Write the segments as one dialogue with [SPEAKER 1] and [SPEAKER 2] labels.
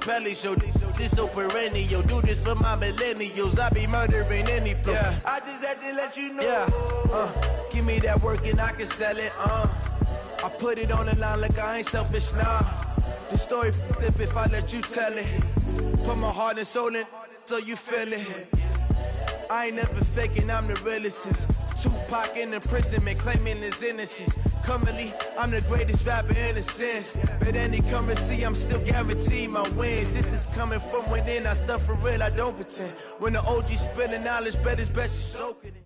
[SPEAKER 1] belly show. This so perennial, do this for my millennials. I be murdering any flow. Yeah. I just had to let you know. Yeah. Give me that work and I can sell it. I put it on the line like I ain't selfish, nah. The story flip if I let you tell it. Put my heart and soul in so you feel it. I ain't never faking, I'm the realest since Tupac in imprisonment, claiming his innocence. Currently, I'm the greatest rapper in a sense. But any currency, I'm still guaranteed my wins. This is coming from within, I stuff for real, I don't pretend. When the OG spilling knowledge, bet it's best you soak it in.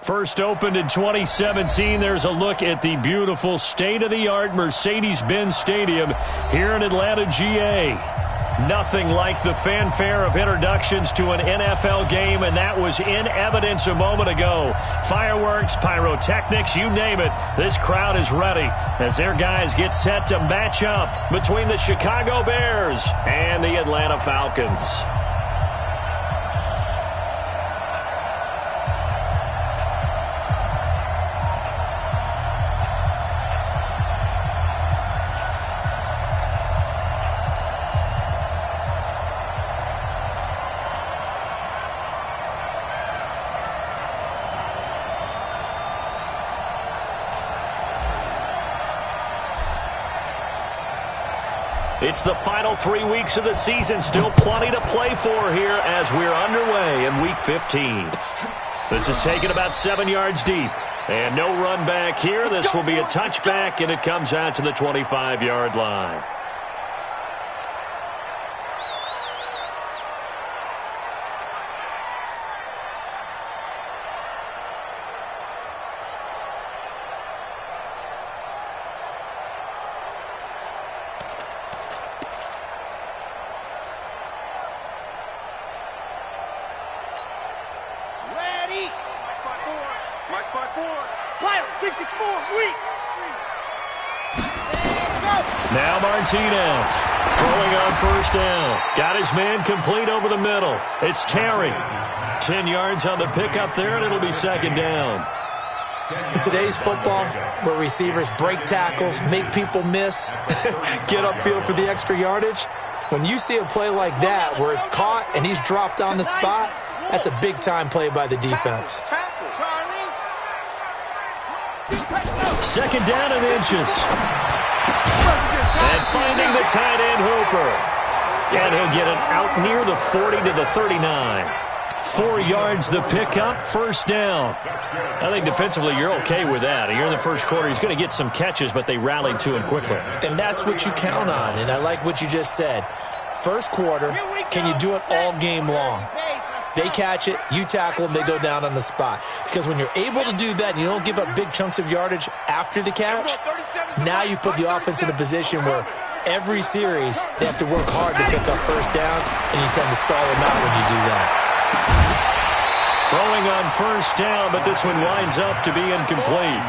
[SPEAKER 2] First opened in 2017, there's a look at the beautiful state-of-the-art Mercedes-Benz Stadium here in Atlanta, GA. Nothing like the fanfare of introductions to an NFL game, and that was in evidence a moment ago. Fireworks, pyrotechnics, you name it. This crowd is ready as their guys get set to match up between the Chicago Bears and the Atlanta Falcons. It's the final 3 weeks of the season. Still plenty to play for here as we're underway in Week 15. This is taken about 7 yards deep. And no run back here. This will be a touchback, and it comes out to the 25-yard line.
[SPEAKER 3] Now
[SPEAKER 2] Martinez throwing on first down. Got his man complete over the middle. It's Terry. 10 yards on the pickup there, and it'll be second down.
[SPEAKER 3] In today's football, where receivers break tackles, make people miss, get upfield for the extra yardage, when you see a play like that where it's caught and he's dropped on the spot, that's a big-time play by the defense.
[SPEAKER 2] Second down and inches. And finding the tight end, Hooper. And he'll get it out near the 40 to the 39. 4 yards the pickup, first down. I think defensively you're okay with that. Here in the first quarter, he's going to get some catches, but they rallied to him quickly.
[SPEAKER 3] And that's what you count on, and I like what you just said. First quarter, can you do it all game long? They catch it, you tackle them, they go down on the spot. Because when you're able to do that and you don't give up big chunks of yardage after the catch, now you put the offense in a position where every series they have to work hard to pick up first downs, and you tend to stall them out when you do that.
[SPEAKER 2] Throwing on first down, but this one winds up to be incomplete.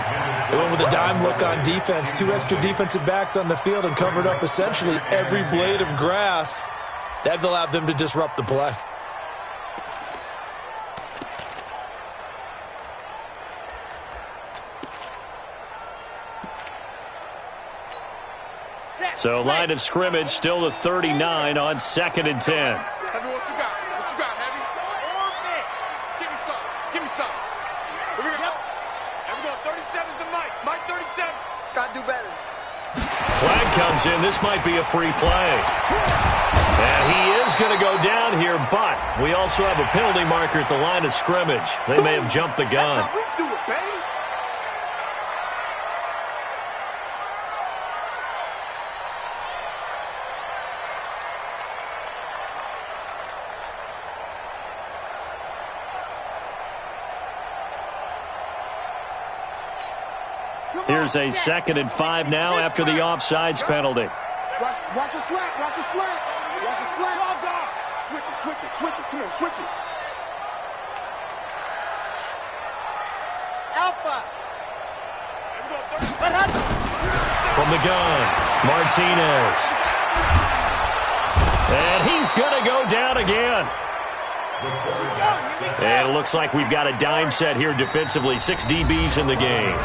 [SPEAKER 3] They went with a dime look on defense. 2 extra defensive backs on the field and covered up essentially every blade of grass. That allowed them to disrupt the play.
[SPEAKER 2] So line of scrimmage still the 39 on 2nd and 10.
[SPEAKER 4] Heavy, what you got? What you got, Heavy? Give me some. Give me some. Here we go. Here we go. 37's the Mike. Mike 37. Got to do better.
[SPEAKER 2] Flag comes in. This might be a free play. And he is going to go down here, but we also have a penalty marker at the line of scrimmage. They may have jumped the gun.
[SPEAKER 4] That's how we do it, baby.
[SPEAKER 2] Here's a 2nd and 5 now after the offsides penalty.
[SPEAKER 4] Watch a slant. Watch a slant. Watch a slant. Switch it. Switch it. Switch it. Come on, switch it. Alpha.
[SPEAKER 2] From the gun, Martinez. And he's going to go down again. And it looks like we've got a dime set here defensively. 6 DBs in the game.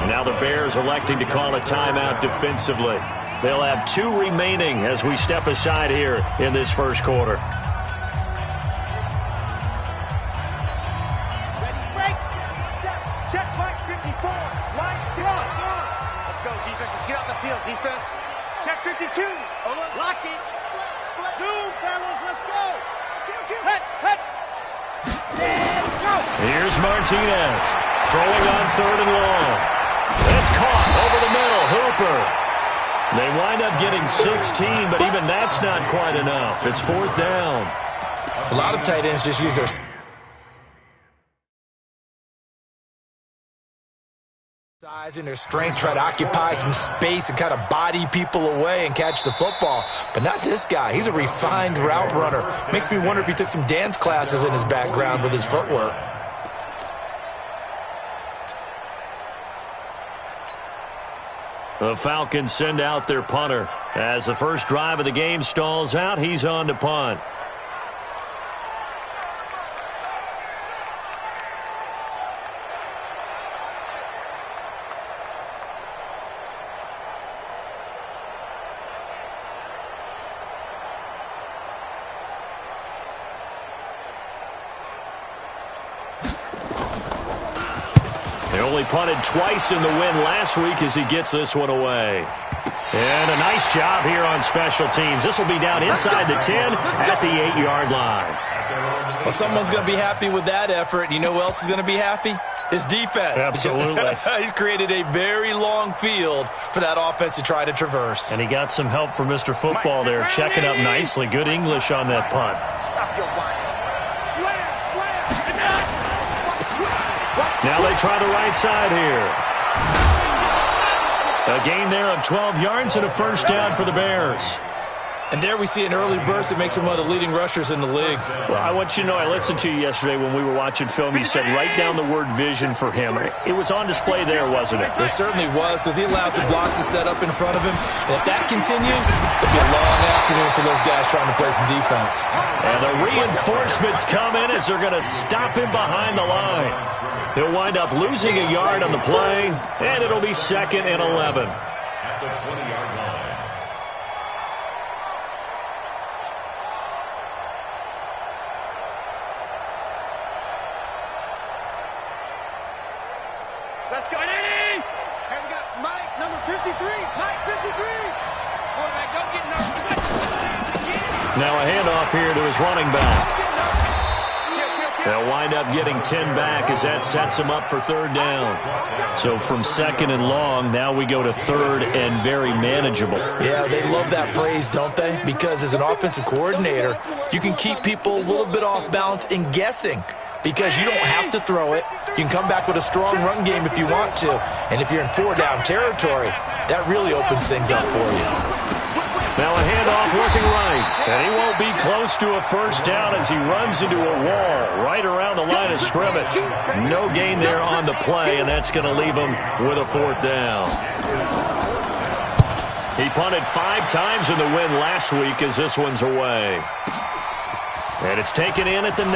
[SPEAKER 2] Now the Bears electing to call a timeout defensively. They'll have 2 remaining as we step aside here in this first quarter.
[SPEAKER 4] Ready, break. Check, Mike 54. Line, go on. Let's go, defense. Let's get out the field, defense. Check 52. Lock it. 2, fellas. Let's go. Hut.
[SPEAKER 2] Here's Martinez throwing on 3rd and long. It's caught over the middle. Hooper. They wind up getting 16, but even that's not quite enough. It's 4th down.
[SPEAKER 3] A lot of tight ends just use their size and their strength, try to occupy some space and kind of body people away and catch the football. But not this guy. He's a refined route runner. Makes me wonder if he took some dance classes in his background with his footwork.
[SPEAKER 2] The Falcons send out their punter. As the first drive of the game stalls out, he's on to punt. They only punted twice in the win last week as he gets this one away. And a nice job here on special teams. This will be down inside the 10 at the 8-yard line.
[SPEAKER 3] Well, someone's going to be happy with that effort. You know who else is going to be happy? His defense.
[SPEAKER 2] Absolutely.
[SPEAKER 3] He's created a very long field for that offense to try to traverse.
[SPEAKER 2] And he got some help from Mr. Football there, checking up nicely. Good English on that punt.
[SPEAKER 4] Stop your whining.
[SPEAKER 2] Now they try the right side here. A gain there of 12 yards and a first down for the Bears.
[SPEAKER 3] And there we see an early burst that makes him one of the leading rushers in the league.
[SPEAKER 2] Well, I want you to know, I listened to you yesterday when we were watching film. You said write down the word vision for him. It was on display there, wasn't it?
[SPEAKER 3] It certainly was, because he allows the blocks to set up in front of him. And if that continues, it'll be a long afternoon for those guys trying to play some defense.
[SPEAKER 2] And the reinforcements come in as they're going to stop him behind the line. He'll wind up losing a yard on the play, and it'll be 2nd and 11.
[SPEAKER 5] At the 20-yard line.
[SPEAKER 4] Let's go. Ready? Here we got Mike, number 53. Mike, 53. Quarterback, don't get nervous.
[SPEAKER 2] Now a handoff here to his running back. They'll wind up getting 10 back as that sets him up for 3rd down. So from 2nd and long, now we go to 3rd and very manageable.
[SPEAKER 3] Yeah, they love that phrase, don't they? Because as an offensive coordinator, you can keep people a little bit off balance and guessing. Because you don't have to throw it. You can come back with a strong run game if you want to. And if you're in 4-down territory, that really opens things up for you.
[SPEAKER 2] Now a handoff working right. And he won't be close to a first down as he runs into a wall right around the line of scrimmage. No gain there on the play, and that's going to leave him with a 4th down. He punted 5 times in the win last week as this one's away. And it's taken in at the 9.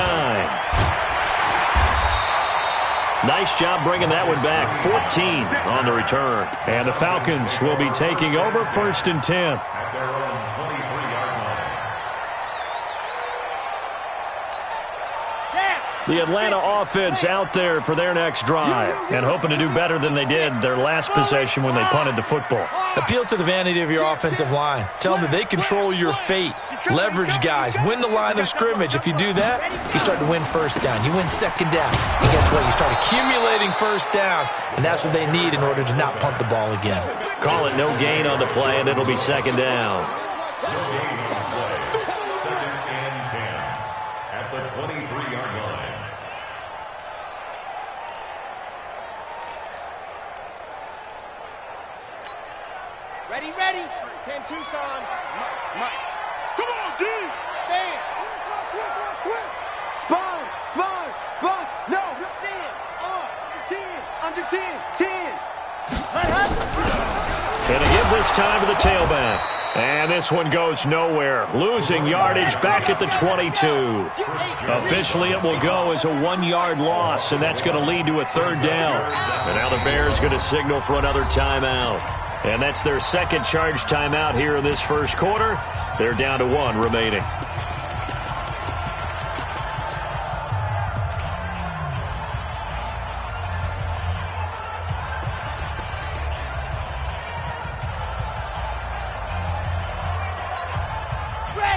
[SPEAKER 2] Nice job bringing that one back. 14 on the return. And the Falcons will be taking over 1st and 10.
[SPEAKER 5] At their own 23-yard line.
[SPEAKER 2] The Atlanta offense out there for their next drive and hoping to do better than they did their last possession when they punted the football.
[SPEAKER 3] Appeal to the vanity of your offensive line. Tell them that they control your fate. Leverage guys. Win the line of scrimmage. If you do that, you start to win 1st down. You win 2nd down. And guess what? You start accumulating 1st downs, and that's what they need in order to not punt the ball again.
[SPEAKER 2] Call it no gain on the play, and it'll be 2nd down.
[SPEAKER 5] No gain on play. 2nd and 10. At the 23-yard line.
[SPEAKER 4] Ready. 10 Tucson. Mike. Come on, D. Dan. Sponge. No. Sin. Under 10.
[SPEAKER 2] Gonna give this time to the tailback. And this one goes nowhere. Losing yardage back at the 22. Officially, it will go as a 1-yard loss, and that's going to lead to a 3rd down. And now the Bears going to signal for another timeout. And that's their second charge timeout here in this first quarter. They're down to 1 remaining.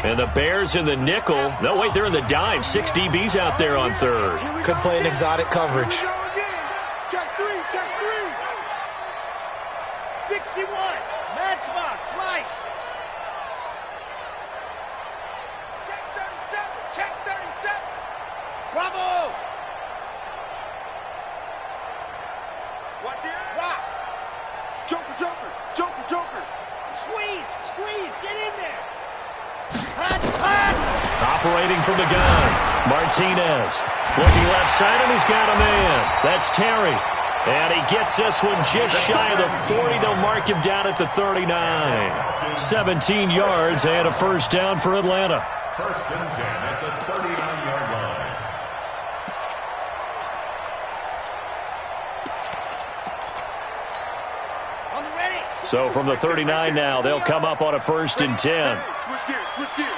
[SPEAKER 2] And the Bears in the nickel. No, wait, they're in the dime. 6 DBs out there on third.
[SPEAKER 3] Could play an exotic coverage.
[SPEAKER 4] Check three. 61. Matchbox, right. Check 37. Bravo. Watch the end. Rock. Joker. Squeeze. Get in there.
[SPEAKER 2] Operating from the gun, Martinez. Looking left side, and he's got a man. That's Terry. And he gets this one just shy of the 40. They'll mark him down at the 39. 17 yards and a first down for Atlanta.
[SPEAKER 5] First and 10 at the 39-yard line.
[SPEAKER 4] On the ready.
[SPEAKER 2] So from the 39 now, they'll come up on a first and 10.
[SPEAKER 4] Switch gears.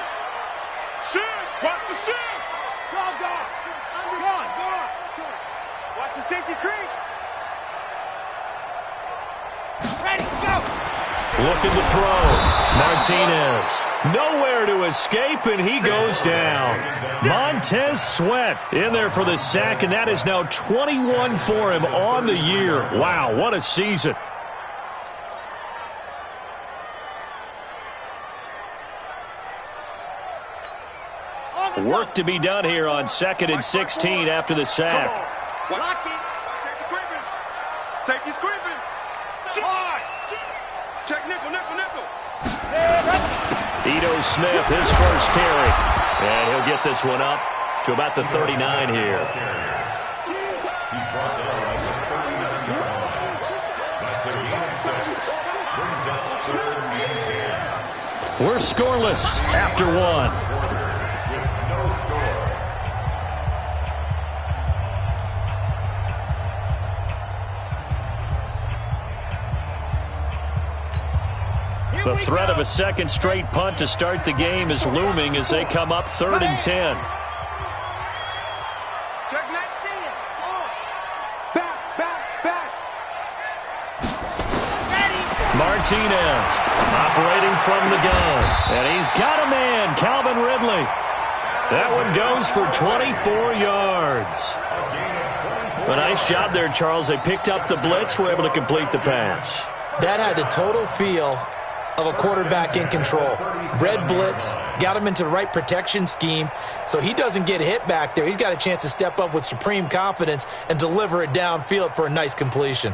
[SPEAKER 4] Watch the shift. Gone. Watch the safety creep. Ready, go.
[SPEAKER 2] Looking to throw. Martinez. Nowhere to escape, and he goes down. Montez Sweat in there for the sack, and that is now 21 for him on the year. Wow, what a season. Work to be done here on 2nd and 16 after the sack.
[SPEAKER 4] Lock it. Safety's creeping. Hard. Check nickel.
[SPEAKER 2] Ito Smith, his first carry. And he'll get this one up to about the 39 here.
[SPEAKER 5] He's brought down at the 39-yard line. That's a gain of 6. Brings up 3rd and 10.
[SPEAKER 2] We're scoreless after 1. The threat of a second straight punt to start the game is looming as they come up 3rd and 10. Martinez operating from the gun. And he's got a man, Calvin Ridley. That one goes for 24 yards. A nice job there, Charles. They picked up the blitz, were able to complete the pass.
[SPEAKER 3] That had the total feel of a quarterback in control. Red blitz, got him into the right protection scheme, so he doesn't get hit back there. He's got a chance to step up with supreme confidence and deliver it downfield for a nice completion.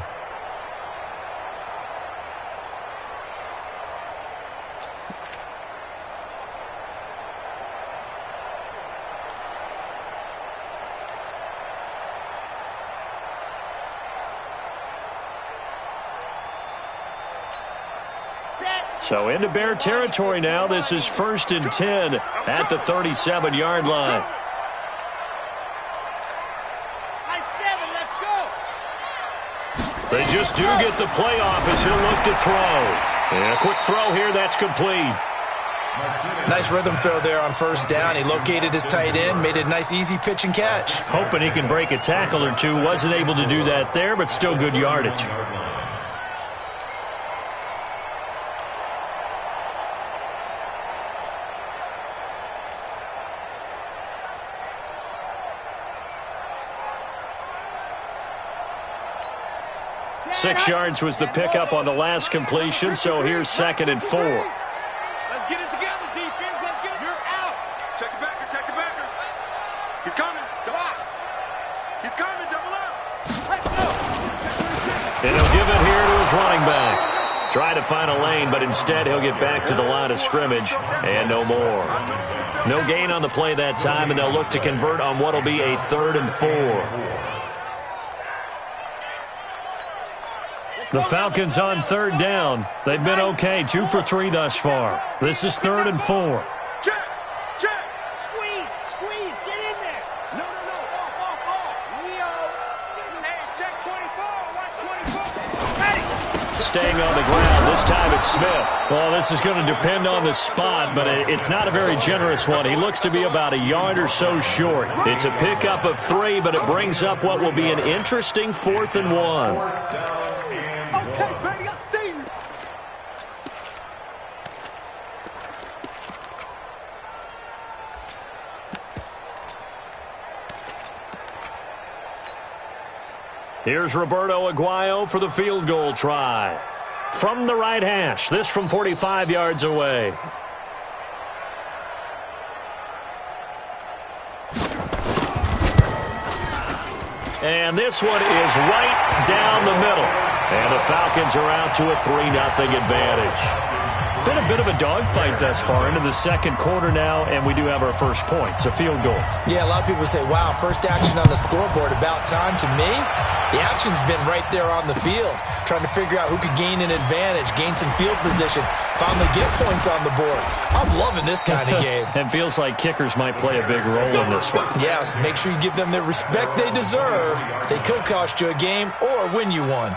[SPEAKER 2] So into Bear territory now. This is 1st and 10 at the 37-yard line.
[SPEAKER 4] Let's go.
[SPEAKER 2] They just do get the playoff as he'll look to throw. And a quick throw here, that's complete.
[SPEAKER 3] Nice rhythm throw there on first down. He located his tight end, made it a nice easy pitch and catch.
[SPEAKER 2] Hoping he can break a tackle or two. Wasn't able to do that there, but still good yardage. Six yards was the pickup on the last completion, so here's 2nd and 4.
[SPEAKER 4] Let's get it together, defense. Let's get it. You're out. Check the backer. He's coming. He's coming. Double up.
[SPEAKER 2] And he'll give it here to his running back. Try to find a lane, but instead he'll get back to the line of scrimmage and no more. No gain on the play that time, and they'll look to convert on what will be a 3rd and 4. The Falcons on 3rd down. They've been okay, 2 for 3 thus far. This is 3rd and 4.
[SPEAKER 4] Check. Squeeze. Get in there. No. Off. Leo. Hey, check 24. Watch 24. Ready.
[SPEAKER 2] Staying on the ground, This time it's Smith. Well, this is going to depend on the spot, but it's not a very generous one. He looks to be about a yard or so short. It's a pickup of 3, but it brings up what will be an interesting 4th and 1.
[SPEAKER 4] Okay, baby, I see you.
[SPEAKER 2] Here's Roberto Aguayo for the field goal try. From the right hash, this from 45 yards away. And this one is right down the middle. And the Falcons are out to a 3-0 advantage. Been a bit of a dogfight thus far into the second quarter now, and we do have our first points, a field goal.
[SPEAKER 3] Yeah, a lot of people say, wow, first action on the scoreboard, about time. To me, the action's been right there on the field, trying to figure out who could gain an advantage, gain some field position, finally get points on the board. I'm loving this kind of game.
[SPEAKER 2] And feels like kickers might play a big role in this one.
[SPEAKER 3] Yes, make sure you give them the respect they deserve. They could cost you a game or win you one.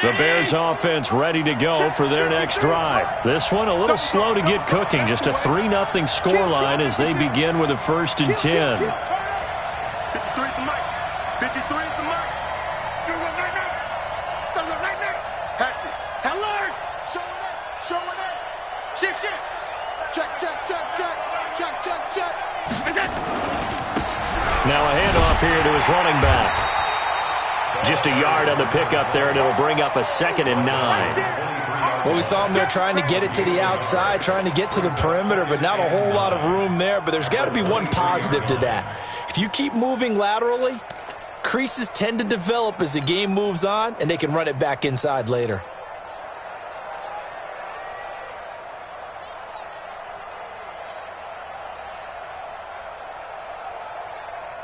[SPEAKER 2] The Bears offense ready to go for their next drive. This one a little slow to get cooking. Just a 3-0 scoreline as they begin with a 1st and 10.
[SPEAKER 4] 53 is the mic. 53 is the mic. Hatchet. Alert. Showing it. Showing it. Shift, shift. Check, check, check, check. Check, check, check.
[SPEAKER 2] Now a handoff here to his running back. Just a yard on the pickup there, and it'll bring up a 2nd and 9.
[SPEAKER 3] Well, we saw him there trying to get it to the outside, trying to get to the perimeter, but not a whole lot of room there. But there's got to be one positive to that. If you keep moving laterally, creases tend to develop as the game moves on, and they can run it back inside later.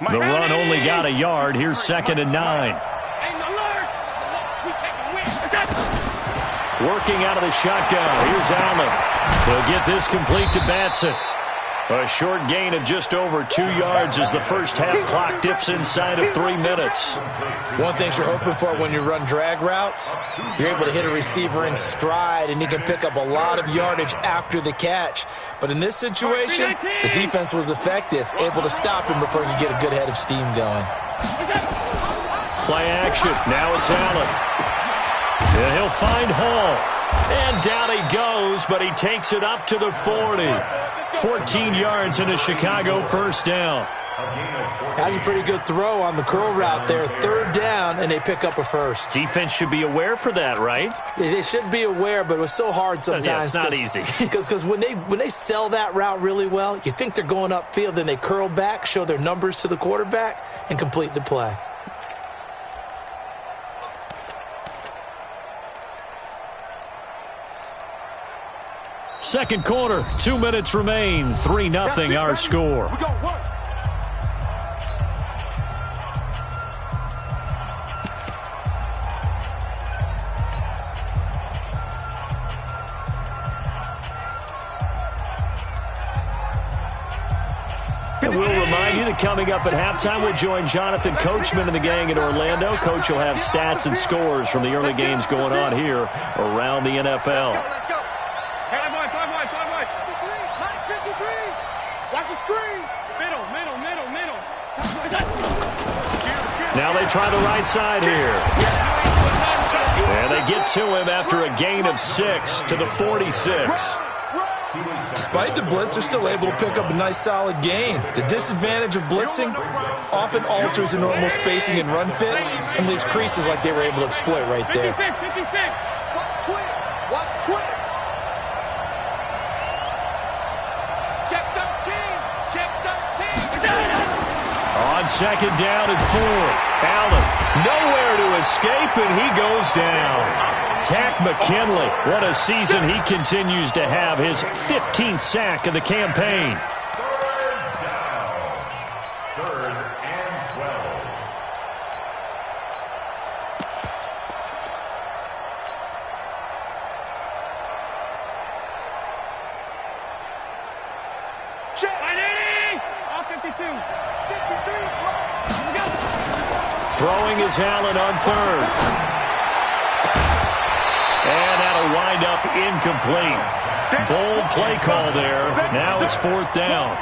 [SPEAKER 2] The run only got a yard. Here's 2nd and 9. Working out of the shotgun. Here's Allen. He'll get this complete to Batson. A short gain of just over 2 yards as the first half clock dips inside of 3 minutes.
[SPEAKER 3] One thing you're hoping for when you run drag routes, you're able to hit a receiver in stride, and he can pick up a lot of yardage after the catch. But in this situation, the defense was effective, able to stop him before he could get a good head of steam going.
[SPEAKER 2] Play action. Now it's Allen. And he'll find Hall. And down he goes, but he takes it up to the 40. 14 yards and a Chicago first down.
[SPEAKER 3] That's a pretty good throw on the curl route there. 3rd down, and they pick up a first.
[SPEAKER 2] Defense should be aware for that, right?
[SPEAKER 3] They should be aware, but it was so hard sometimes.
[SPEAKER 2] Yeah, it's not easy.
[SPEAKER 3] Because when they sell that route really well, you think they're going upfield, then they curl back, show their numbers to the quarterback, and complete the play.
[SPEAKER 2] Second quarter, 2 minutes remain. 3-0 our score. And we'll remind you that coming up at halftime, we'll join Jonathan Coachman and the gang in Orlando. Coach will have stats and scores from the early games going on here around the NFL.
[SPEAKER 4] Let's go. Watch the screen. Middle.
[SPEAKER 2] Now they try the right side here. And they get to him after a gain of 6 to the 46.
[SPEAKER 3] Despite the blitz, they're still able to pick up a nice solid gain. The disadvantage of blitzing often alters the normal spacing and run fits and leaves creases like they were able to exploit right there.
[SPEAKER 4] 56. Watch twins. Check 13.
[SPEAKER 2] On 2nd down and 4. Allen nowhere to escape, and he goes down. Tack McKinley, what a season he continues to have. His 15th sack of the campaign.
[SPEAKER 5] 3rd and 12.
[SPEAKER 2] Throwing is Allen on third. And that'll wind up incomplete. Bold play call there. Now it's fourth down.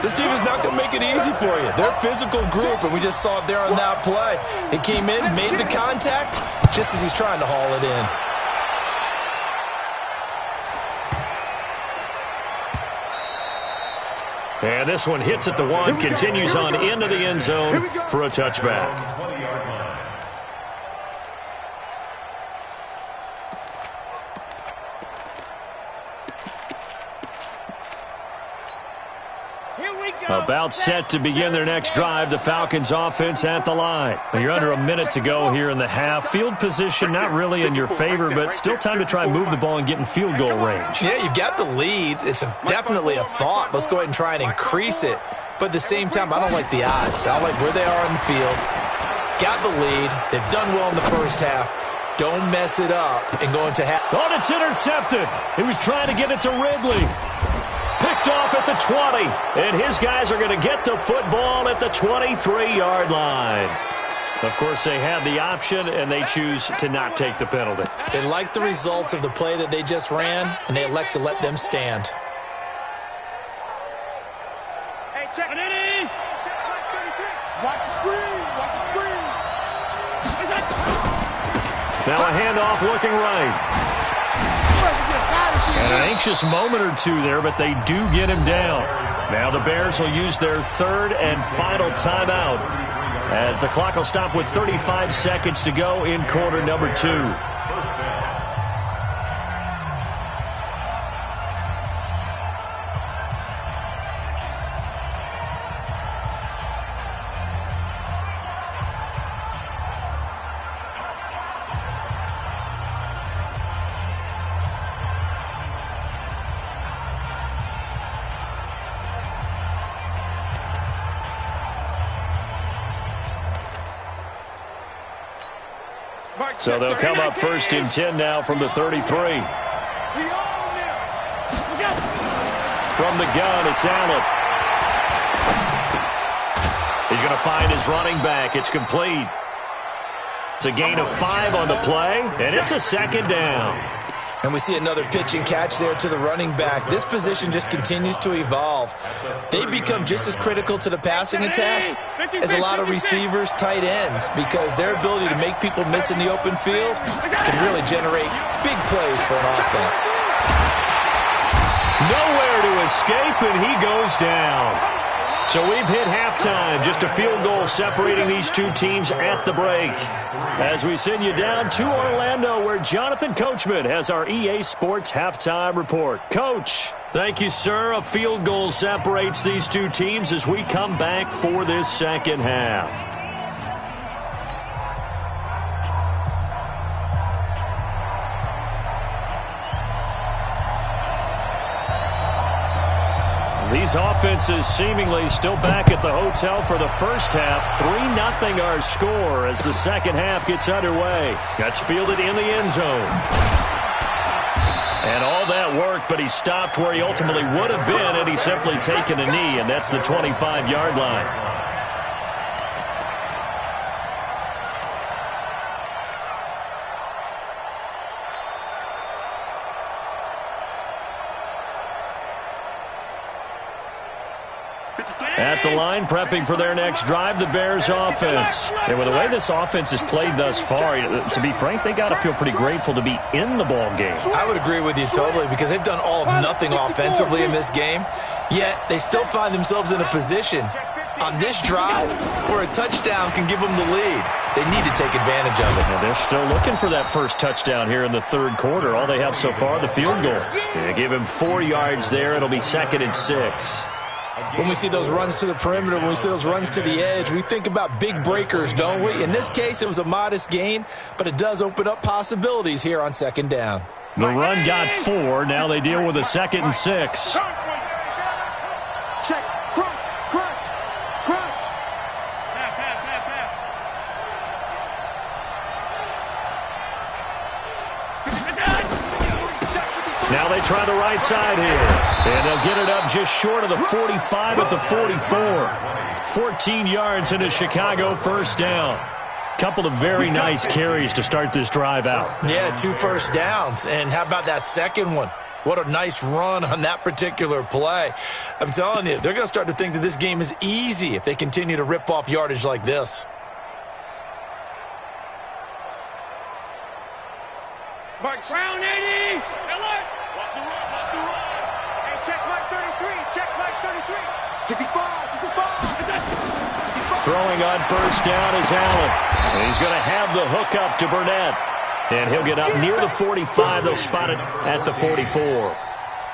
[SPEAKER 3] This team is not going to make it easy for you. They're a physical group, and we just saw it there on that play. It came in, made the contact, just as he's trying to haul it in.
[SPEAKER 2] And this one hits at the one, continues on into the end zone for a touchback. About set to begin their next drive, the Falcons offense at the line. You're under a minute to go here in the half. Field position not really in your favor, but still time to try and move the ball and get in field goal range.
[SPEAKER 3] Yeah, you've got the lead. It's definitely a thought. Let's go ahead and try and increase it. But at the same time, I don't like the odds. I don't like where they are on the field. Got the lead. They've done well in the first half. Don't mess it up and go into half.
[SPEAKER 2] Oh, it's intercepted. He was trying to get it to Ridley. Picked off at the 20, and his guys are going to get the football at the 23-yard line. Of course, they have the option, and they choose to not take the penalty.
[SPEAKER 3] They like the results of the play that they just ran, and they elect to let them stand.
[SPEAKER 4] Hey, check it in. Check 33. Watch the screen. Watch the screen.
[SPEAKER 2] Now a handoff looking right. And an anxious moment or two there, but they do get him down. Now the Bears will use their third and final timeout as the clock will stop with 35 seconds to go in quarter number 2. So they'll come up first and 10 now from the 33. From the gun, it's Allen. He's going to find his running back. It's complete. It's a gain of 5 on the play, and it's a second down.
[SPEAKER 3] And we see another pitch and catch there to the running back. This position just continues to evolve. They become just as critical to the passing attack as a lot of receivers, tight ends, because their ability to make people miss in the open field can really generate big plays for an offense.
[SPEAKER 2] Nowhere to escape, and he goes down. So we've hit halftime, just a field goal separating these two teams at the break. As we send you down to Orlando, where Jonathan Coachman has our EA Sports Halftime Report. Coach, thank you, sir. A field goal separates these two teams as we come back for this second half. These offenses seemingly still back at the hotel for the first half. 3-0 our score as the second half gets underway. That's fielded in the end zone. And all that work, but he stopped where he ultimately would have been had he simply taken a knee, and that's the 25-yard line. At the line, prepping for their next drive, the Bears offense. And with the way this offense has played thus far, to be frank, they got to feel pretty grateful to be in the ball game.
[SPEAKER 3] I would agree with you totally, because they've done all of nothing offensively in this game, yet they still find themselves in a position on this drive where a touchdown can give them the lead. They need to take advantage of it.
[SPEAKER 2] And they're still looking for that first touchdown here in the third quarter. All they have so far, the field goal. They give him 4 yards there. It'll be 2nd and 6.
[SPEAKER 3] When we see those runs to the perimeter, when we see those runs to the edge, we think about big breakers, don't we? In this case, it was a modest gain, but it does open up possibilities here on second down.
[SPEAKER 2] The run got 4. Now they deal with a 2nd and 6.
[SPEAKER 4] Check. Crunch.
[SPEAKER 2] Now they try the right side here. And they'll get it up just short of the 45 at the 44. 14 yards into Chicago, first down. Couple of very nice carries to start this drive out.
[SPEAKER 3] Yeah, 2 first downs. And how about that second one? What a nice run on that particular play. I'm telling you, they're going to start to think that this game is easy if they continue to rip off yardage like this.
[SPEAKER 4] Brown 80. Watch the run. Hey, check Mike 33. Check Mike 33. 65.
[SPEAKER 2] Throwing on first down is Allen. And he's going to have the hook up to Burnett. And he'll get up near the 45. They'll spot it at the 44.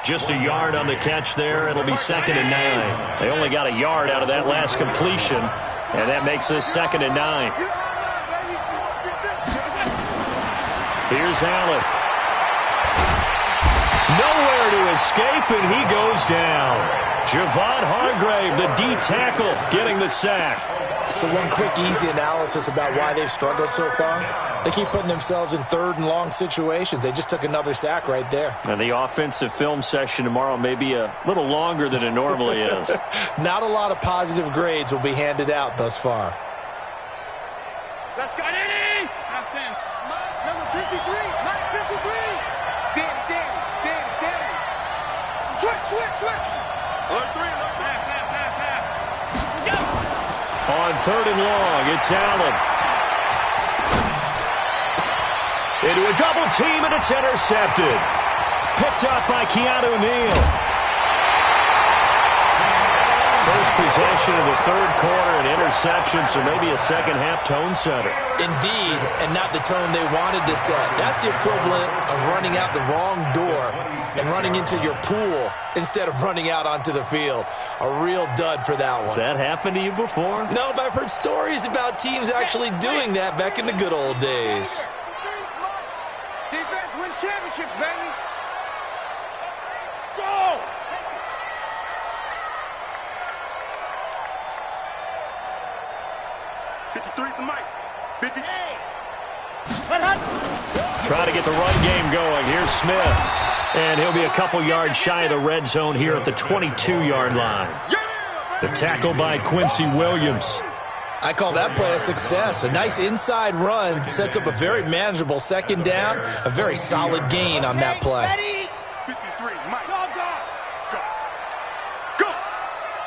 [SPEAKER 2] Just a yard on the catch there. It'll be 2nd and 9. They only got a yard out of that last completion. And that makes this 2nd and 9. Here's Allen. Nowhere to escape, and he goes down. Javon Hargrave, the D tackle, getting the sack.
[SPEAKER 3] So one quick, easy analysis about why they've struggled so far. They keep putting themselves in 3rd and long situations. They just took another sack right there.
[SPEAKER 2] And the offensive film session tomorrow may be a little longer than it normally is.
[SPEAKER 3] Not a lot of positive grades will be handed out thus far.
[SPEAKER 4] Let's go. Number 53. Mike 53. Danny. Switch. Alert 3.
[SPEAKER 2] On 3rd and long, it's Allen. Into a double team, and it's intercepted. Picked up by Keanu Neal. First possession of the 3rd quarter, an interception, so maybe a second-half tone setter.
[SPEAKER 3] Indeed, and not the tone they wanted to set. That's the equivalent of running out the wrong door and running into your pool instead of running out onto the field. A real dud for that one.
[SPEAKER 2] Has that happened to you before?
[SPEAKER 3] No, but I've heard stories about teams actually doing that back in the good old days.
[SPEAKER 4] Defense wins championships, baby. Go! The mic. 50.
[SPEAKER 2] Trying to get the run game going. Here's Smith. And he'll be a couple yards shy of the red zone here at the 22-yard line. The tackle by Quincy Williams.
[SPEAKER 3] I call that play a success. A nice inside run sets up a very manageable 2nd down. A very solid gain on that play.
[SPEAKER 4] 53, Mike. Go.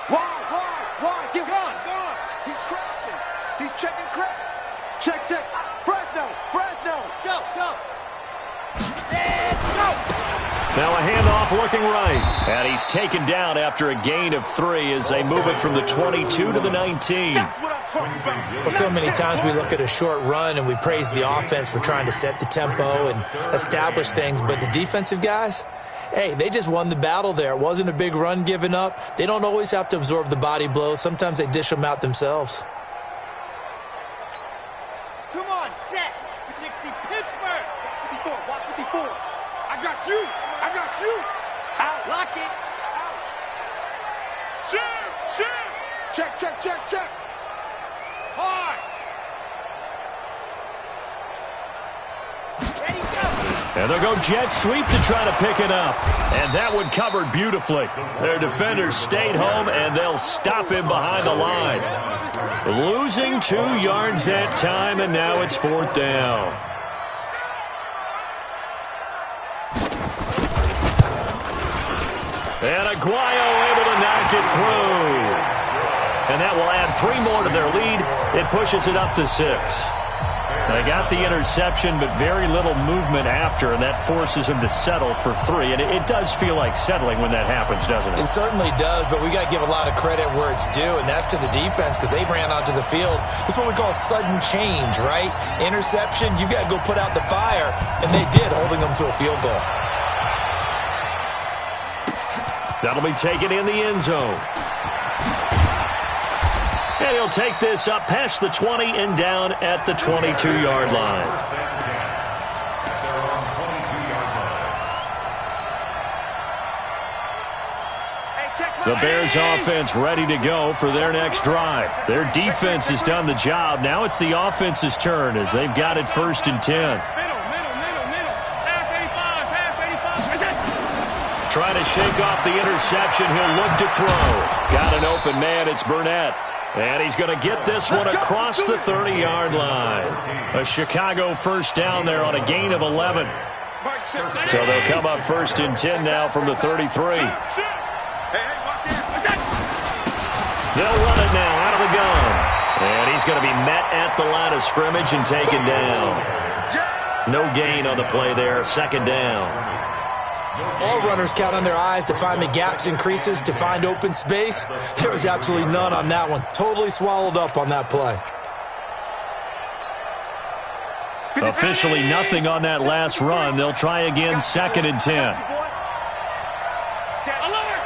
[SPEAKER 4] Wide. Get on. He's crossing. He's checking crack. Check. Fresno. Go. And go.
[SPEAKER 2] Now a handoff looking right. And he's taken down after a gain of 3 as they move it from the 22 to the 19.
[SPEAKER 4] That's what I'm talking about.
[SPEAKER 3] Well, so many times we look at a short run and we praise the offense for trying to set the tempo and establish things, but the defensive guys, hey, they just won the battle there. It wasn't a big run given up. They don't always have to absorb the body blows. Sometimes they dish them out themselves.
[SPEAKER 4] Come on, set. 60, Pittsburgh. 54, watch 54. I got you. Out. Lock it. Out. Shoot. Check. Hard. Ready, go.
[SPEAKER 2] And they'll go jet sweep to try to pick it up. And that one covered beautifully. Their defenders stayed home, and they'll stop him behind the line. Losing 2 yards that time, and now it's 4th down. And Aguayo able to knock it through. And that will add 3 more to their lead. It pushes it up to 6. They got the interception, but very little movement after, and that forces them to settle for 3. And it does feel like settling when that happens, doesn't it?
[SPEAKER 3] It certainly does, but we got to give a lot of credit where it's due, and that's to the defense because they ran onto the field. This is what we call sudden change, right? Interception, you got to go put out the fire, and they did, holding them to a field goal.
[SPEAKER 2] That'll be taken in the end zone. And he'll take this up past the 20 and down at the 22-yard line. The Bears offense ready to go for their next drive. Their defense has done the job. Now it's the offense's turn as they've got it 1st and 10. trying to shake off the interception. He'll look to throw. Got an open man. It's Burnett. And he's going to get this one across the 30-yard line. A Chicago first down there on a gain of 11. So they'll come up 1st and 10 now from the 33. They'll run it now out of the gun. And he's going to be met at the line of scrimmage and taken down. No gain on the play there. 2nd down.
[SPEAKER 3] All runners count on their eyes to find the gaps and creases, to find open space. There was absolutely none on that one. Totally swallowed up on that play.
[SPEAKER 2] Officially nothing on that last run. They'll try again, 2nd and 10.
[SPEAKER 4] Alert!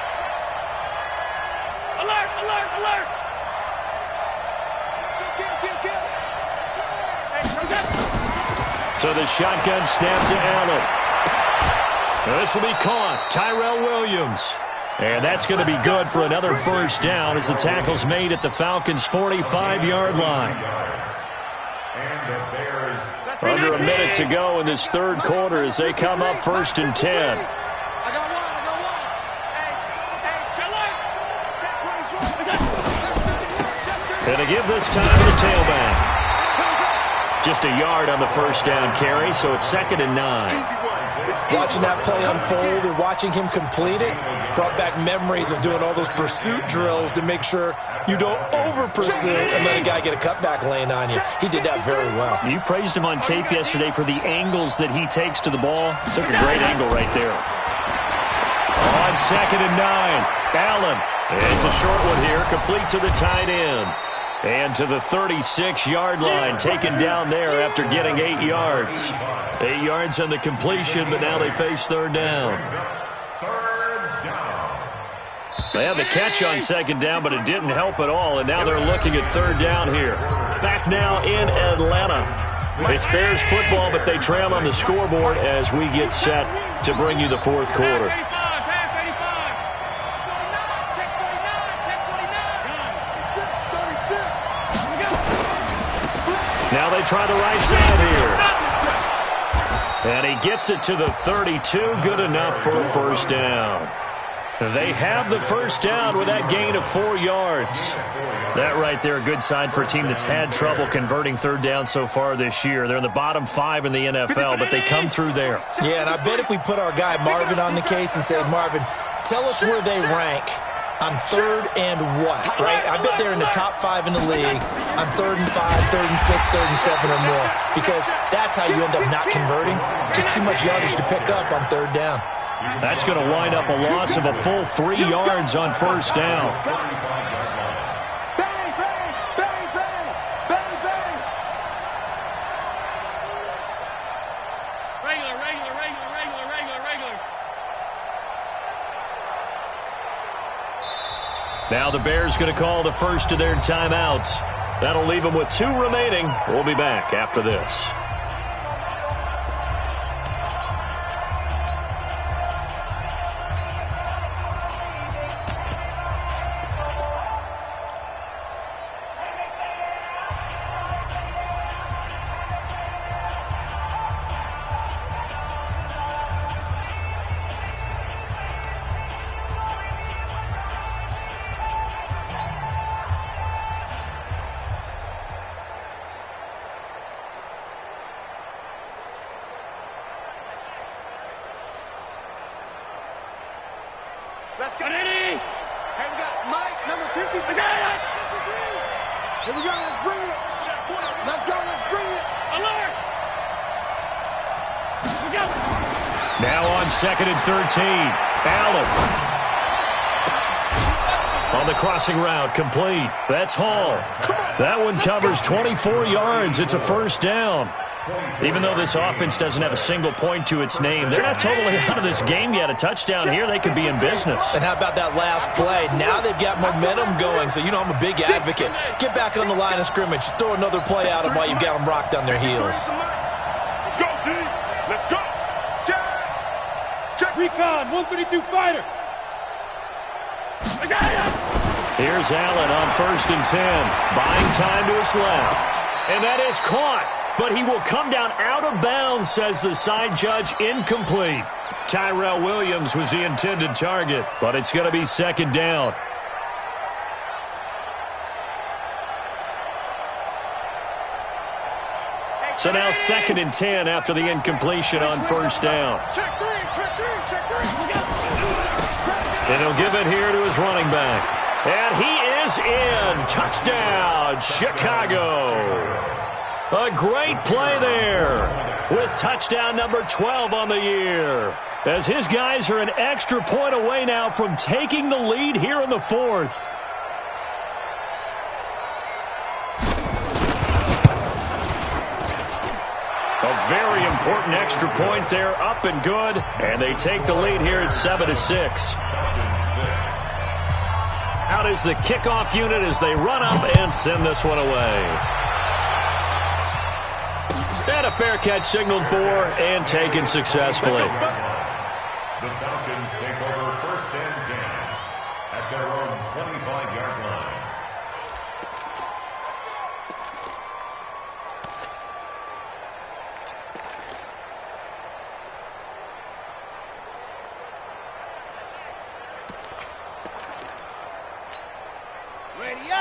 [SPEAKER 4] Alert! Alert! Alert!
[SPEAKER 2] So the shotgun snap to Allen. This will be caught. Tyrell Williams. And that's going to be good for another first down as the tackle's made at the Falcons' 45-yard line. Under a minute to go in this 3rd quarter as they come up 1st and 10. And to give this time to the tailback. Just a yard on the first down carry, so it's 2nd and 9.
[SPEAKER 3] Watching that play unfold and watching him complete it brought back memories of doing all those pursuit drills to make sure you don't over-pursue and let a guy get a cutback lane on you. He did that very well.
[SPEAKER 2] You praised him on tape yesterday for the angles that he takes to the ball. Took a great angle right there. On 2nd and 9, Allen. It's a short one here, complete to the tight end. And to the 36-yard line, taken down there after getting 8 yards. 8 yards on the completion, but now they face 3rd down. They had the catch on 2nd down, but it didn't help at all, and now they're looking at 3rd down here. Back now in Atlanta. It's Bears football, but they trail on the scoreboard as we get set to bring you the 4th quarter. Now they try the right side here. And he gets it to the 32. Good enough for a first down. They have the first down with that gain of 4 yards. That right there, a good sign for a team that's had trouble converting 3rd down so far this year. They're in the bottom 5 in the NFL, but they come through there.
[SPEAKER 3] Yeah, and I bet if we put our guy Marvin on the case and said, Marvin, tell us where they rank on 3rd and what, right? I bet they're in the top 5 in the league on 3rd and 5, 3rd and 6, 3rd and 7 or more, because that's how you end up not converting. Just too much yardage to pick up on 3rd down.
[SPEAKER 2] That's going to wind up a loss of a full 3 yards on first down. Now the Bears going to call the first of their timeouts. That'll leave them with 2 remaining. We'll be back after this.
[SPEAKER 4] Let's go. Hey, we got Mike, number 53. Here we go. Let's bring it. Let's go. Let's bring it. Alert. We go.
[SPEAKER 2] Now on 2nd and 13. Allen. On the crossing route, complete. That's Hall. That one covers 24 yards. It's a first down. Even though this offense doesn't have a single point to its name, they're not totally out of this game yet. A touchdown here, they could be in business.
[SPEAKER 3] And how about that last play? Now they've got momentum going, so you know I'm a big advocate. Get back on the line of scrimmage. Throw another play at them while you've got them rocked on their heels.
[SPEAKER 4] Let's go, D. Let's go. Check. Recon, 132 fighter.
[SPEAKER 2] Here's Allen on 1st and 10. Buying time to his left. And that is caught. but he will come down out of bounds, says the side judge. Incomplete. Tyrell Williams was the intended target, but it's going to be second down. So now 2nd and 10 after the incompletion on first down. And he'll give it here to his running back. And he is in. Touchdown, Chicago. A great play there with touchdown number 12 on the year. As his guys are an extra point away now from taking the lead here in the 4th. A very important extra point there, up and good. And they take the lead here at 7-6. Out is the kickoff unit as they run up and send this one away. And a fair catch signaled for and taken successfully.
[SPEAKER 5] The Falcons take over 1st and 10 at their own 25-yard line.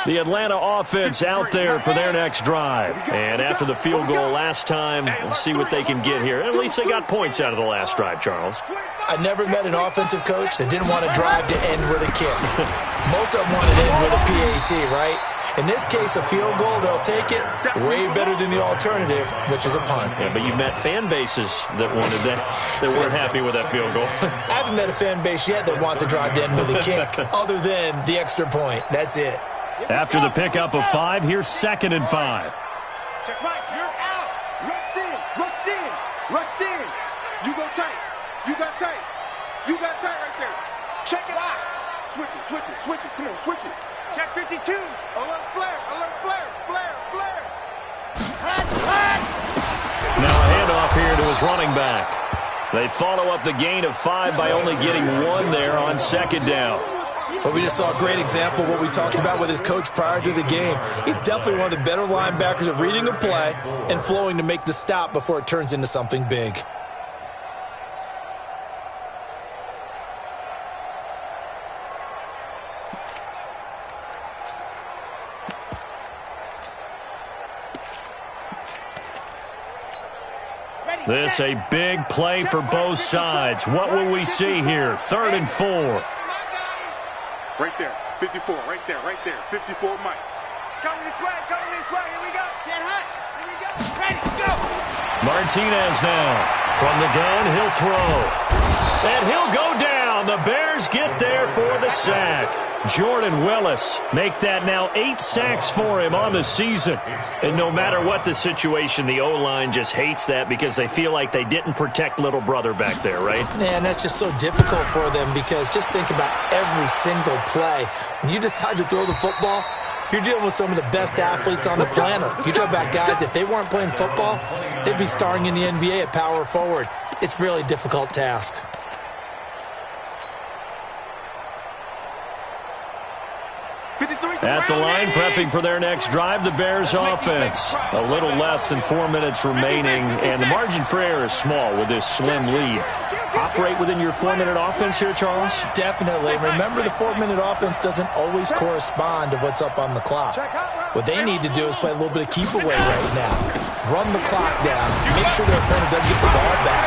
[SPEAKER 2] The Atlanta offense out there for their next drive. And after the field goal last time, we'll see what they can get here. At least they got points out of the last drive, Charles.
[SPEAKER 3] I never met an offensive coach that didn't want to drive to end with a kick. Most of them want to end with a PAT, right? In this case, a field goal, they'll take it. Way better than the alternative, which is a punt.
[SPEAKER 2] Yeah, but you've met fan bases that wanted that weren't happy with that field goal.
[SPEAKER 3] I haven't met a fan base yet that wants to drive to end with a kick, other than the extra point. That's it.
[SPEAKER 2] After the pickup of 5, here's 2nd and 5.
[SPEAKER 4] Check right, you're out. Rush in, rush in, rush in. You go tight. You got tight. You got tight right there. Check it out. Switch it, switch it, switch it. Come on, switch it. Check 52. Alert flare, flare, flare.
[SPEAKER 2] Now a handoff here to his running back. They follow up the gain of 5 by only getting 1 there on 2nd down.
[SPEAKER 3] But we just saw a great example of what we talked about with his coach prior to the game. He's definitely one of the better linebackers at reading a play and flowing to make the stop before it turns into something big.
[SPEAKER 2] This a big play for both sides. What will we see here? 3rd and 4.
[SPEAKER 4] Right there, 54, right there, 54 Mike. It's coming this way, here we go. Set hot, here we go, ready, go.
[SPEAKER 2] Martinez now, from the gun, he'll throw. And he'll go down. The Bears get there for the sack. Jordan Willis make that now 8 sacks for him on the season. And no matter what the situation, the O-line just hates that because they feel like they didn't protect little brother back there, right?
[SPEAKER 3] Man, that's just so difficult for them because just think about every single play. When you decide to throw the football, you're dealing with some of the best athletes on the planet. You talk about guys, if they weren't playing football, they'd be starring in the NBA at power forward. It's a really difficult task.
[SPEAKER 2] At the line, prepping for their next drive, the Bears offense. A little less than 4 minutes remaining, and the margin for error is small with this slim lead. Operate within your 4-minute offense here, Charles?
[SPEAKER 3] Definitely. Remember, the 4-minute offense doesn't always correspond to what's up on the clock. What they need to do is play a little bit of keep away right now. Run the clock down. Make sure their opponent doesn't get the ball back.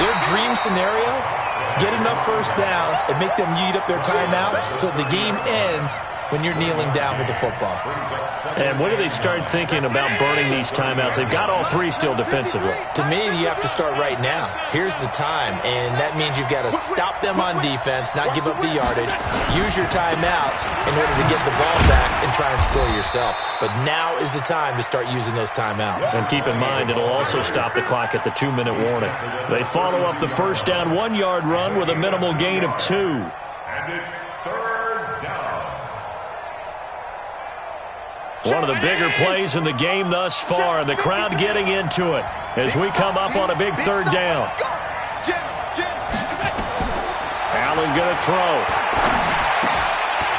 [SPEAKER 3] Their dream scenario, get enough first downs and make them eat up their timeouts so the game ends when you're kneeling down with the football.
[SPEAKER 2] And when do they start thinking about burning these timeouts? They've got all 3 still defensively.
[SPEAKER 3] To me, you have to start right now. Here's the time, and that means you've got to stop them on defense, not give up the yardage, use your timeouts in order to get the ball back and try and score yourself. But now is the time to start using those timeouts.
[SPEAKER 2] And keep in mind, it'll also stop the clock at the 2-minute warning. They follow up the first down 1-yard run with a minimal gain of 2.
[SPEAKER 5] And it's 3rd down.
[SPEAKER 2] One of the bigger plays in the game thus far, and the crowd getting into it as we come up on a big 3rd down. Allen going to throw.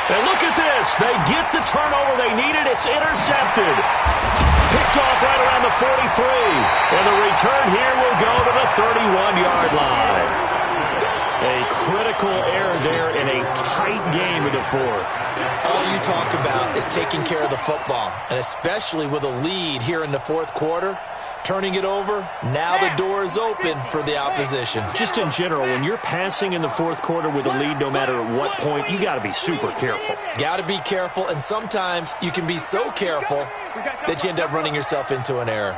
[SPEAKER 2] And look at this. They get the turnover they needed. It's intercepted. Picked off right around the 43. And the return here will go to the 31-yard line. A critical error there in a tight game in the fourth.
[SPEAKER 3] All you talk about is taking care of the football, and especially with a lead here in the fourth quarter, turning it over, now the door is open for the opposition.
[SPEAKER 2] Just in general, when you're passing in the fourth quarter with a lead, no matter at what point, you got to be super careful.
[SPEAKER 3] Got to be careful, and sometimes you can be so careful that you end up running yourself into an error.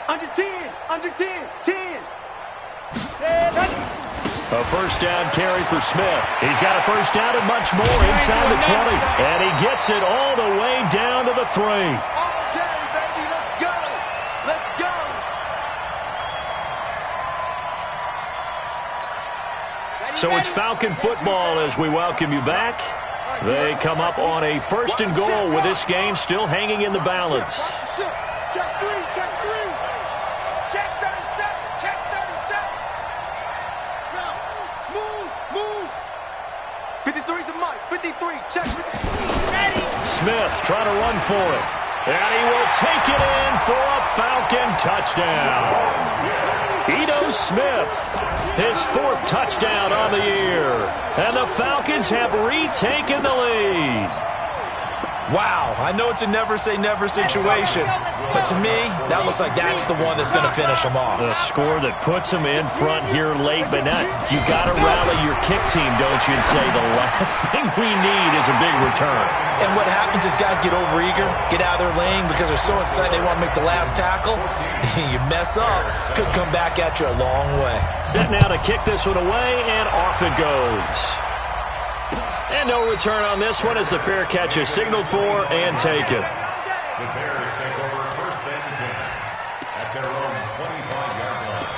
[SPEAKER 4] Under 10, under 10, 10.
[SPEAKER 2] A first down carry for Smith. He's got a first down and much more inside the 20. And he gets it all the way down to the 3.
[SPEAKER 4] All day, baby. Let's go. Let's go.
[SPEAKER 2] So it's Falcon football as we welcome you back. They come up on a first and goal with this game still hanging in the balance.
[SPEAKER 4] Check 3, check 3. Check 37, check 37. Move. 53's the mic. 53, check. Ready.
[SPEAKER 2] Smith trying to run for it. And he will take it in for a Falcon touchdown. Ito Smith, his 4th touchdown on the year. And the Falcons have retaken the lead.
[SPEAKER 3] Wow, I know it's a never-say-never situation, but to me, that looks like that's the one that's going to finish them off.
[SPEAKER 2] A score that puts them in front here late, but not. You got to rally your kick team, don't you, and say the last thing we need is a big return.
[SPEAKER 3] And what happens is guys get overeager, get out of their lane because they're so excited they want to make the last tackle. You mess up, could come back at you a long way.
[SPEAKER 2] Set now to kick this one away, and off it goes. And no return on this one as the fair catch is signaled for and taken.
[SPEAKER 5] The Bears take over first and 10 at their own 25-yard line.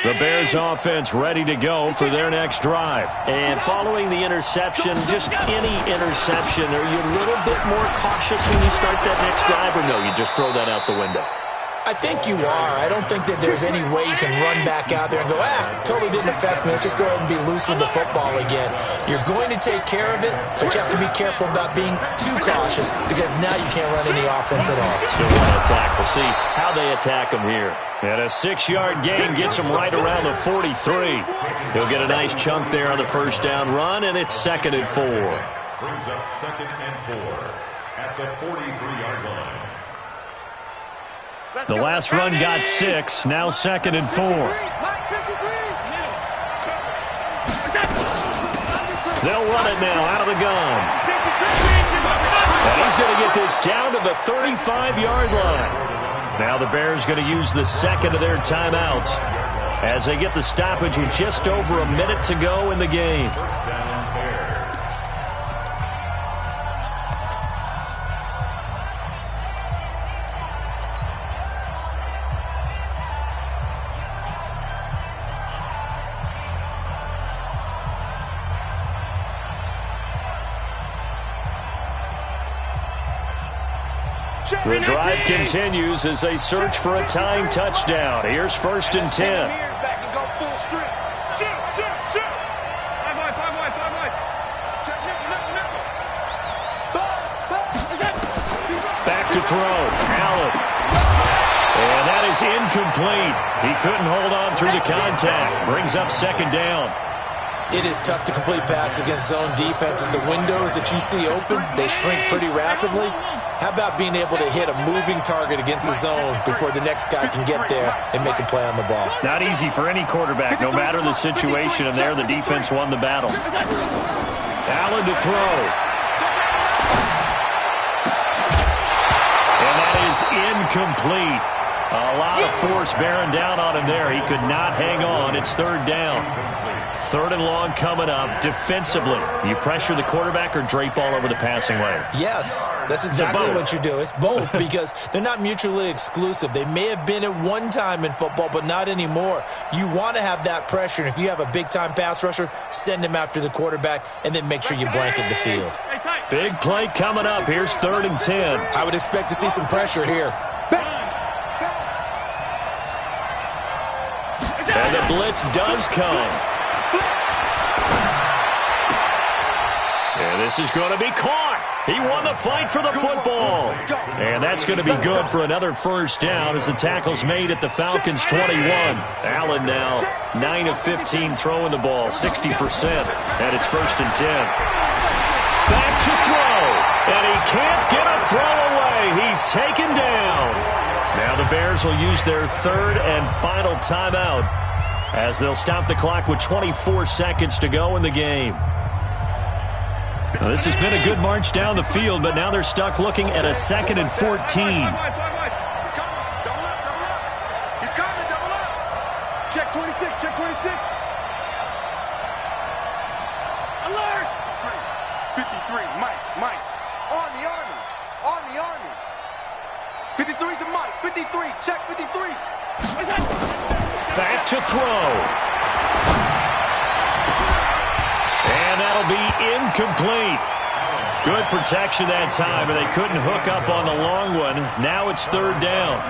[SPEAKER 2] The Bears offense ready to go for their next drive. And following the interception, just any interception, are you a little bit more cautious when you start that next drive, or no, you just throw that out the window?
[SPEAKER 3] I think you are. I don't think that there's any way you can run back out there and go, totally didn't affect me. Let's just go ahead and be loose with the football again. You're going to take care of it, but you have to be careful about being too cautious because now you can't run any offense at all.
[SPEAKER 2] Still want to attack. We'll see how they attack them here. And a 6-yard gain gets him right around the 43. He'll get a nice chunk there on the first down run, and it's 2nd and 4.
[SPEAKER 5] Brings up 2nd and 4 at the 43-yard line.
[SPEAKER 2] The last run got 6, now 2nd and 4. They'll run it now out of the gun. And he's going to get this down to the 35-yard line. Now the Bears going to use the second of their timeouts as they get the stoppage with just over a minute to go in the game. The drive continues as they search for a tying touchdown. Here's 1st and 10. Back to throw. Allen. And that is incomplete. He couldn't hold on through the contact. Brings up 2nd down.
[SPEAKER 3] It is tough to complete passes against zone defenses. The windows that you see open, they shrink pretty rapidly. How about being able to hit a moving target against the zone before the next guy can get there and make a play on the ball?
[SPEAKER 2] Not easy for any quarterback, no matter the situation, and there the defense won the battle. Allen to throw. And that is incomplete. A lot of force bearing down on him there. He could not hang on. It's 3rd down. 3rd and long coming up. Defensively, you pressure the quarterback or drape all over the passing lane?
[SPEAKER 3] Yes, that's exactly what you do. It's both because they're not mutually exclusive. They may have been at one time in football, but not anymore. You want to have that pressure, and if you have a big-time pass rusher, send him after the quarterback, and then make sure you blanket the field.
[SPEAKER 2] Big play coming up. Here's 3rd and 10.
[SPEAKER 3] I would expect to see some pressure here.
[SPEAKER 2] And the blitz does come. And this is going to be caught. He won the fight for the football. And that's going to be good for another first down as the tackle's made at the Falcons' 21. Allen now 9 of 15 throwing the ball, 60%. And it's 1st and 10. Back to throw. And he can't get a throw away. He's taken down. Now the Bears will use their 3rd and final timeout as they'll stop the clock with 24 seconds to go in the game. Now, this has been a good march down the field, but now they're stuck looking at a 2nd and 14.
[SPEAKER 4] Check 26, check 26. Alert! 53, Mike. On the Army. 53 to Mike. 53, check 53.
[SPEAKER 2] Back to throw. And that'll be incomplete. Good protection that time, and they couldn't hook up on the long one. Now it's 3rd down.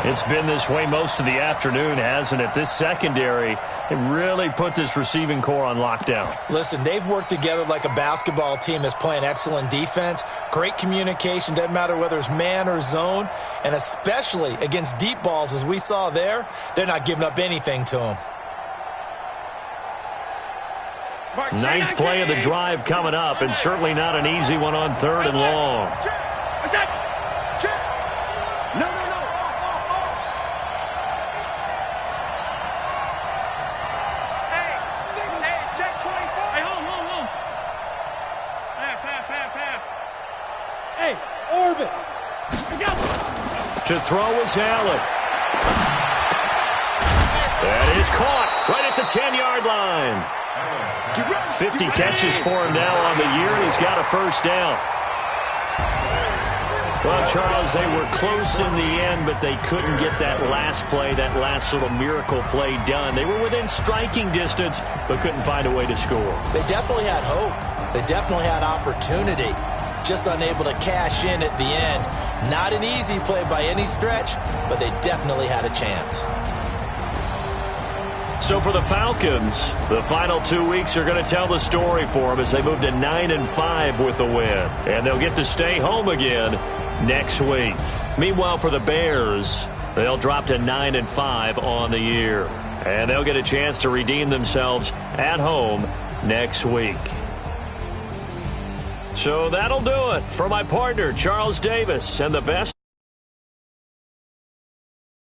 [SPEAKER 2] It's been this way most of the afternoon, hasn't it? This secondary, it really put this receiving core on lockdown.
[SPEAKER 3] Listen, they've worked together like a basketball team that's playing excellent defense. Great communication, doesn't matter whether it's man or zone. And especially against deep balls, as we saw there, they're not giving up anything to them.
[SPEAKER 2] 9th play of the drive coming up, and certainly not an easy one on 3rd and long.
[SPEAKER 4] No. Hey, check 24. Hey, hold. Pass. Hey, orbit.
[SPEAKER 2] To throw is Allen. That is caught right at the 10-yard line. 50 catches for him now on the year, and he's got a 1st down. Well, Charles, they were close in the end, but they couldn't get that last play, that last little miracle play done. They were within striking distance, but couldn't find a way to score.
[SPEAKER 3] They definitely had hope. They definitely had opportunity. Just unable to cash in at the end. Not an easy play by any stretch, but they definitely had a chance.
[SPEAKER 2] So for the Falcons, the final 2 weeks are going to tell the story for them as they move to 9-5 with the win. And they'll get to stay home again next week. Meanwhile, for the Bears, they'll drop to 9-5 on the year. And they'll get a chance to redeem themselves at home next week. So that'll do it for my partner, Charles Davis, and the best